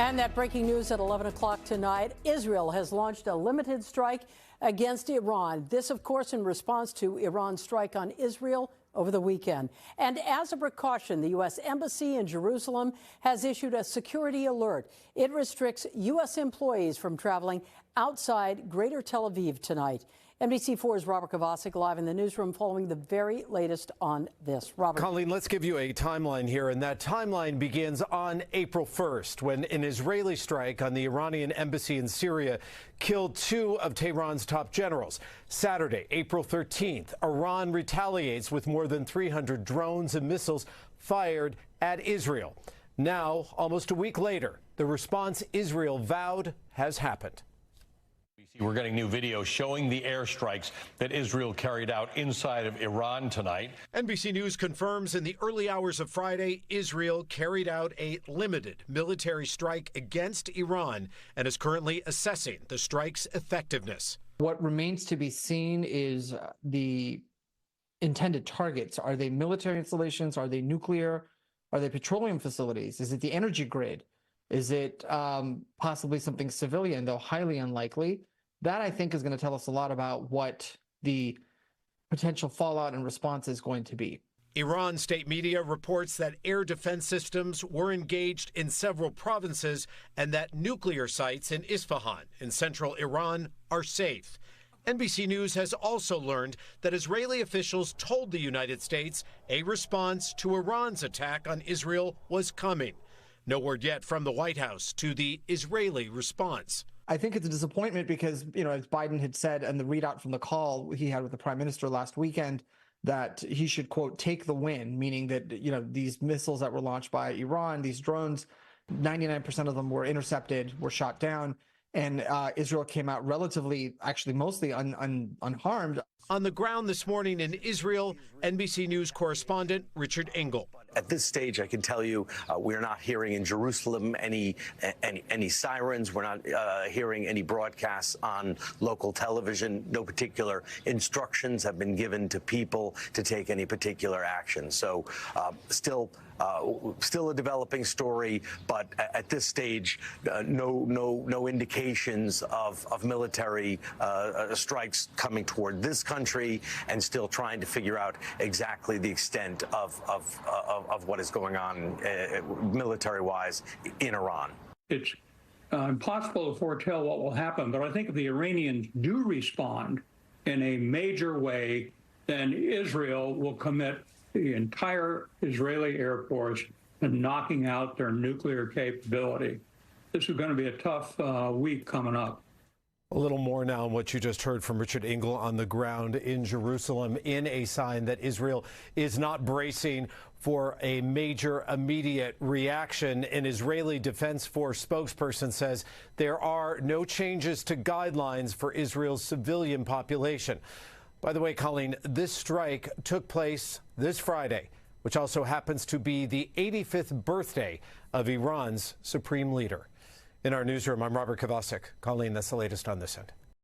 And that breaking news at 11 o'clock tonight, Israel has launched a limited strike against Iran. This, of course, in response to Iran's strike on Israel over the weekend. And as a precaution, the U.S. Embassy in Jerusalem has issued a security alert. It restricts U.S. employees from traveling outside Greater Tel Aviv tonight. NBC4's Robert Kovacik live in the newsroom following the very latest on this. Robert. Colleen, let's give you a timeline here, and that timeline begins on April 1st when an Israeli strike on the Iranian embassy in Syria killed two of Tehran's top generals. Saturday, April 13th, Iran retaliates with more than 300 drones and missiles fired at Israel. Now, almost a week later, the response Israel vowed has happened. We're getting new video showing the airstrikes that Israel carried out inside of Iran tonight. NBC News confirms in the early hours of Friday, Israel carried out a limited military strike against Iran and is currently assessing the strike's effectiveness. What remains to be seen is the intended targets. Are they military installations? Are they nuclear? Are they petroleum facilities? Is it the energy grid? Is it possibly something civilian, though highly unlikely? That, I think, is going to tell us a lot about what the potential fallout and response is going to be. Iran state media reports that air defense systems were engaged in several provinces and that nuclear sites in Isfahan in central Iran are safe. NBC News has also learned that Israeli officials told the United States a response to Iran's attack on Israel was coming. No word yet from the White House to the Israeli response. I think it's a disappointment because, as Biden had said in the readout from the call he had with the prime minister last weekend, that he should, quote, take the win, meaning that, these missiles that were launched by Iran, these drones, 99% of them were intercepted, were shot down, and Israel came out relatively, actually mostly unharmed. On the ground this morning in Israel, NBC News correspondent Richard Engel. At this stage, I can tell you we're not hearing in Jerusalem any sirens. We're not hearing any broadcasts on local television. No particular instructions have been given to people to take any particular action. So still a developing story, but at this stage, no indications of military strikes coming toward this country, and still trying to figure out exactly the extent of what is going on military-wise in Iran. It's impossible to foretell what will happen, but I think if the Iranians do respond in a major way, then Israel will commit the entire Israeli Air Force to knocking out their nuclear capability. This is going to be a tough week coming up. A little more now on what you just heard from Richard Engel on the ground in Jerusalem, in a sign that Israel is not bracing for a major immediate reaction. An Israeli Defense Force spokesperson says there are no changes to guidelines for Israel's civilian population. By the way, Colleen, this strike took place this Friday, which also happens to be the 85th birthday of Iran's supreme leader. In our newsroom, I'm Robert Kovacik. Colleen, that's the latest on this end.